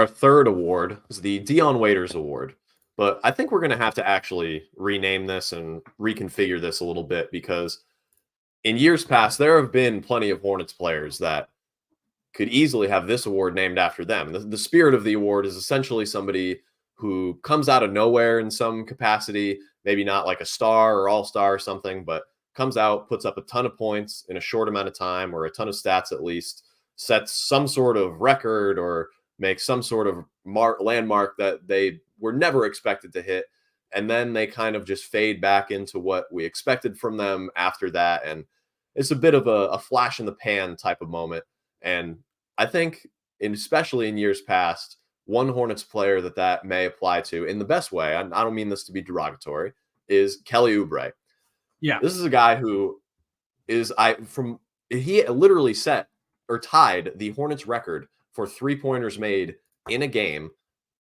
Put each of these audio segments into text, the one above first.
Our third award is the Dion Waiters Award. But I think we're going to have to actually rename this and reconfigure this a little bit because in years past, there have been plenty of Hornets players that could easily have this award named after them. The spirit of the award is essentially somebody who comes out of nowhere in some capacity, maybe not like a star or all-star or something, but comes out, puts up a ton of points in a short amount of time, or a ton of stats at least, sets some sort of record or makes some sort of landmark that they were never expected to hit. And then they kind of just fade back into what we expected from them after that. And it's a bit of a flash in the pan type of moment. And I think, especially in years past, one Hornets player that may apply to in the best way, I don't mean this to be derogatory, is Kelly Oubre. Yeah. This is a guy who he literally set or tied the Hornets record for three-pointers made in a game,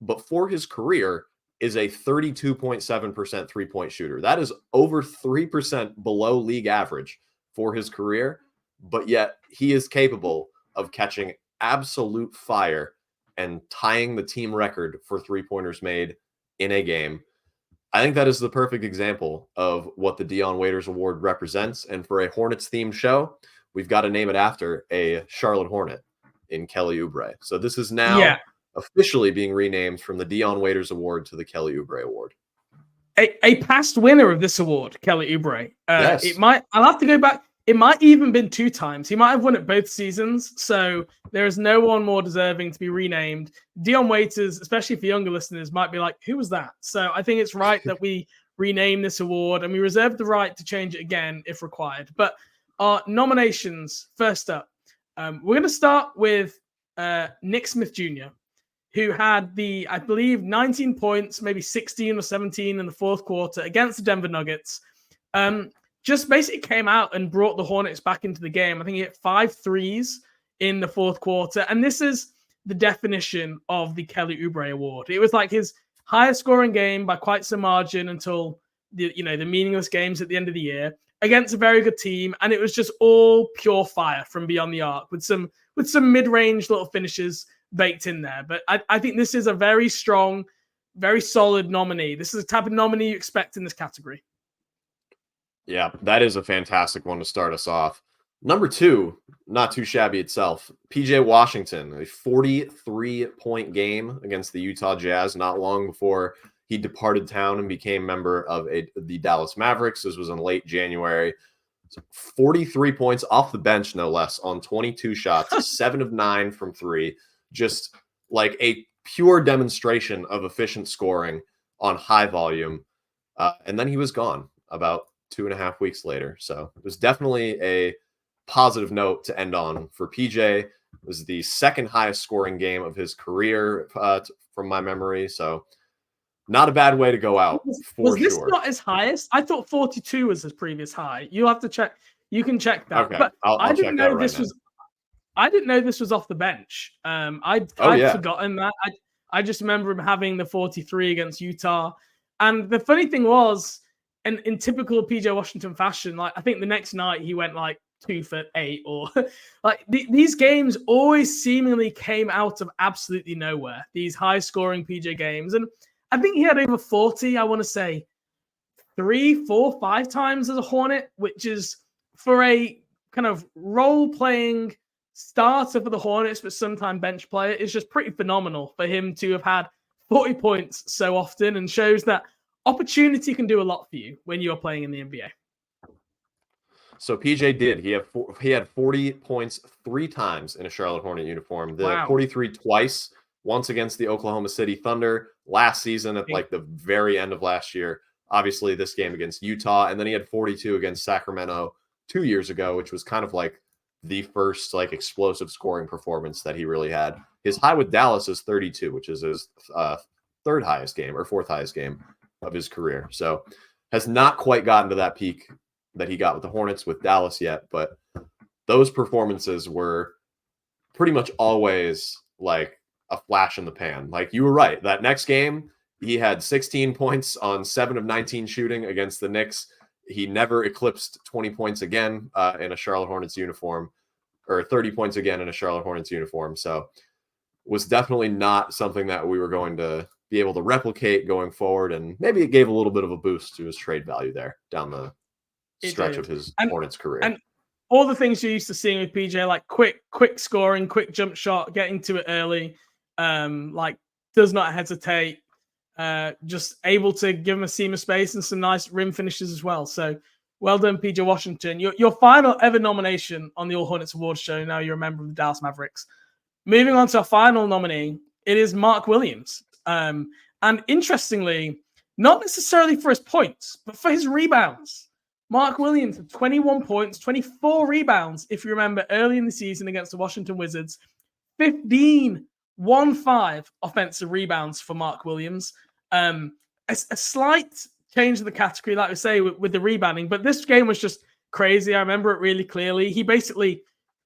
but for his career is a 32.7% three-point shooter. That is over 3% below league average for his career, but yet he is capable of catching absolute fire and tying the team record for three-pointers made in a game. I think that is the perfect example of what the Dion Waiters Award represents. And for a Hornets-themed show, we've got to name it after a Charlotte Hornet in Kelly Oubre. So this is now officially being renamed from the Dion Waiters Award to the Kelly Oubre Award. A past winner of this award, Kelly Oubre. Yes. I'll have to go back. It might even been 2 times. He might have won it both seasons. So there is no one more deserving to be renamed. Dion Waiters, especially for younger listeners, might be like, who was that? So I think it's right that we rename this award, and we reserve the right to change it again if required. But our nominations, first up, we're going to start with Nick Smith Jr., who had I believe, 19 points, maybe 16 or 17 in the fourth quarter against the Denver Nuggets. Just basically came out and brought the Hornets back into the game. I think he hit 5 threes in the fourth quarter. And this is the definition of the Kelly Oubre Award. It was like his highest scoring game by quite some margin until the meaningless games at the end of the year against a very good team. And it was just all pure fire from beyond the arc with some mid-range little finishes baked in there. But I think this is a very strong, very solid nominee. This is the type of nominee you expect in this category. Yeah, that is a fantastic one to start us off. Number 2, not too shabby itself. PJ Washington, a 43-point game against the Utah Jazz not long before he departed town and became member of the Dallas Mavericks. This was in late January. 43 points off the bench, no less, on 22 shots, 7 of 9 from 3. Just like a pure demonstration of efficient scoring on high volume. And then he was gone about 2.5 weeks later. So it was definitely a positive note to end on for PJ. It was the second highest scoring game of his career from my memory. So not a bad way to go out. Was this not his highest? I thought 42 was his previous high. You'll have to check. You can check that. Okay, but I'll didn't know this was. I didn't know this was off the bench. I'd forgotten that. I just remember him having the 43 against Utah. And the funny thing was, and in typical PJ Washington fashion, like I think the next night he went like 2 for 8, or like these games always seemingly came out of absolutely nowhere. These high-scoring PJ games, and I think he had over 40. I want to say 3, 4, 5 times as a Hornet, which is for a kind of role-playing starter for the Hornets, but sometimes bench player, is just pretty phenomenal for him to have had 40 points so often, and shows that opportunity can do a lot for you when you're playing in the NBA. So PJ did. He had 40 points 3 times in a Charlotte Hornet uniform. The 43 twice, once against the Oklahoma City Thunder last season at like the very end of last year. Obviously this game against Utah, and then he had 42 against Sacramento 2 years ago, which was kind of like the first like explosive scoring performance that he really had. His high with Dallas is 32, which is his third highest game or fourth highest game of his career. So has not quite gotten to that peak that he got with the Hornets with Dallas yet, but those performances were pretty much always like a flash in the pan. Like you were right. That next game, he had 16 points on 7 of 19 shooting against the Knicks. He never eclipsed 20 points again in a Charlotte Hornets uniform, or 30 points again in a Charlotte Hornets uniform. So was definitely not something that we were going to be able to replicate going forward. And maybe it gave a little bit of a boost to his trade value there down the It stretch of did. his And Hornets career. and all the things you're used to seeing with PJ, like quick scoring, quick jump shot, getting to it early, like does not hesitate, just able to give him a seam of space and some nice rim finishes as well. So well done, PJ Washington. Your final ever nomination on the All Hornets Awards show. Now you're a member of the Dallas Mavericks. Moving on to our final nominee, it is Mark Williams. And interestingly, not necessarily for his points, but for his rebounds. Mark Williams had 21 points, 24 rebounds, if you remember, early in the season against the Washington Wizards. 15 offensive rebounds for Mark Williams. A slight change of the category, like we say, with the rebounding, but this game was just crazy. I remember it really clearly. He basically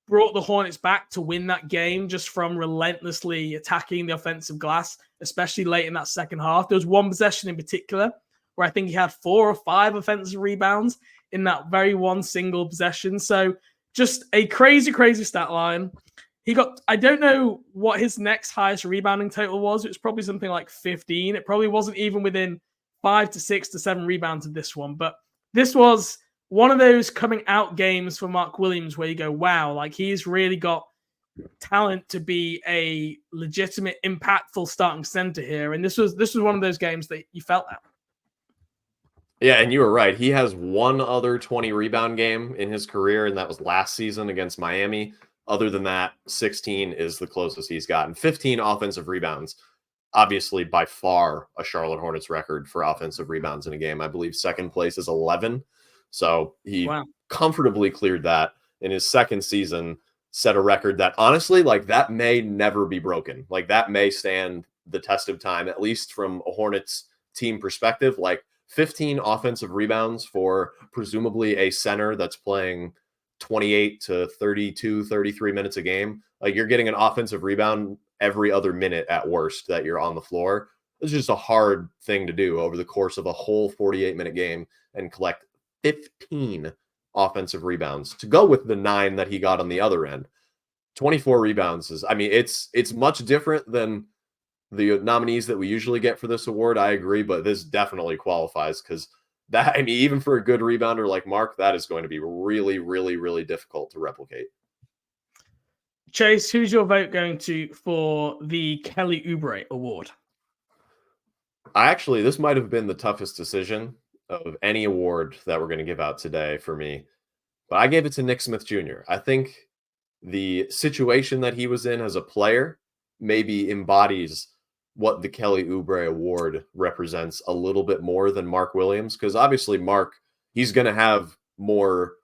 brought the Hornets back to win that game just from relentlessly attacking the offensive glass, especially late in that second half. There was one possession in particular where I think he had 4 or 5 offensive rebounds in that very one single possession. So just a crazy, crazy stat line. He got, I don't know what his next highest rebounding total was. It was probably something like 15. It probably wasn't even within 5 to 6 to 7 rebounds of this one. But this was one of those coming out games for Mark Williams where you go, wow, like he's really got talent to be a legitimate, impactful starting center here. And this was one of those games that you felt that. Yeah, and you were right. He has one other 20 rebound game in his career, and that was last season against Miami. Other than that, 16 is the closest he's gotten. 15 offensive rebounds. Obviously, by far, a Charlotte Hornets record for offensive rebounds in a game. I believe second place is 11. So he comfortably cleared that in his second season, set a record that honestly, like that may never be broken. Like that may stand the test of time, at least from a Hornets team perspective. Like 15 offensive rebounds for presumably a center that's playing 28 to 32, 33 minutes a game. Like you're getting an offensive rebound every other minute at worst that you're on the floor. It's just a hard thing to do over the course of a whole 48-minute game and collect 15 offensive rebounds to go with the 9 that he got on the other end. 24 rebounds is, I mean, it's much different than the nominees that we usually get for this award. I agree, but this definitely qualifies because that, I mean, even for a good rebounder like Mark, that is going to be really, really, really difficult to replicate. Chase, who's your vote going to for the Kelly Oubre Award? This might have been the toughest decision of any award that we're going to give out today for me, but I gave it to Nick Smith Jr. I think the situation that he was in as a player maybe embodies what the Kelly Oubre Award represents a little bit more than Mark Williams, because obviously Mark, he's going to have more,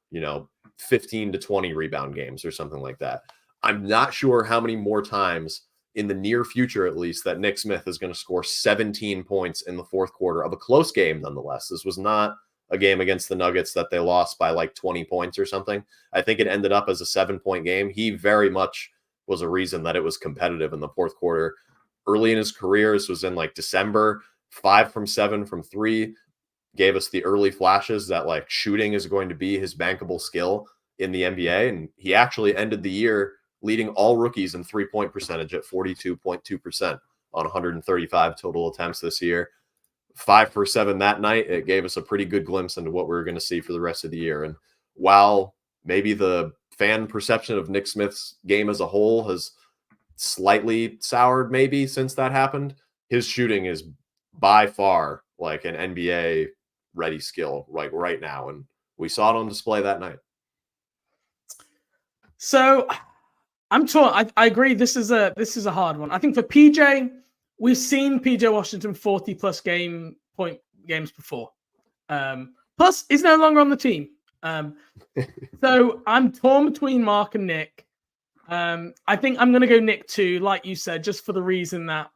15 to 20 rebound games or something like that. I'm not sure how many more times in the near future, at least, that Nick Smith is going to score 17 points in the fourth quarter of a close game, nonetheless. This was not a game against the Nuggets that they lost by like 20 points or something. I think it ended up as a 7-point game. He very much was a reason that it was competitive in the fourth quarter. Early in his career, this was in like December, 5 from 7 from 3, gave us the early flashes that like shooting is going to be his bankable skill in the NBA. And he actually ended the year leading all rookies in 3-point percentage at 42.2% on 135 total attempts this year. 5 for 7 that night. It gave us a pretty good glimpse into what we were going to see for the rest of the year. And while maybe the fan perception of Nick Smith's game as a whole has slightly soured maybe since that happened, his shooting is by far like an NBA ready skill like right now. And we saw it on display that night. So I'm torn. I agree. This is a hard one. I think for PJ, we've seen PJ Washington 40+ games before. Plus, he's no longer on the team. So I'm torn between Mark and Nick. I think I'm going to go Nick too, like you said, just for the reason that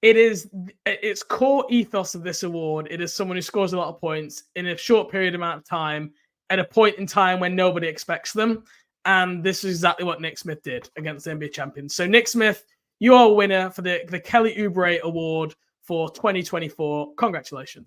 it's core ethos of this award. It is someone who scores a lot of points in a short period amount of time at a point in time when nobody expects them. And this is exactly what Nick Smith did against the NBA champions. So Nick Smith, you are a winner for the Kelly Oubre Award for 2024. Congratulations.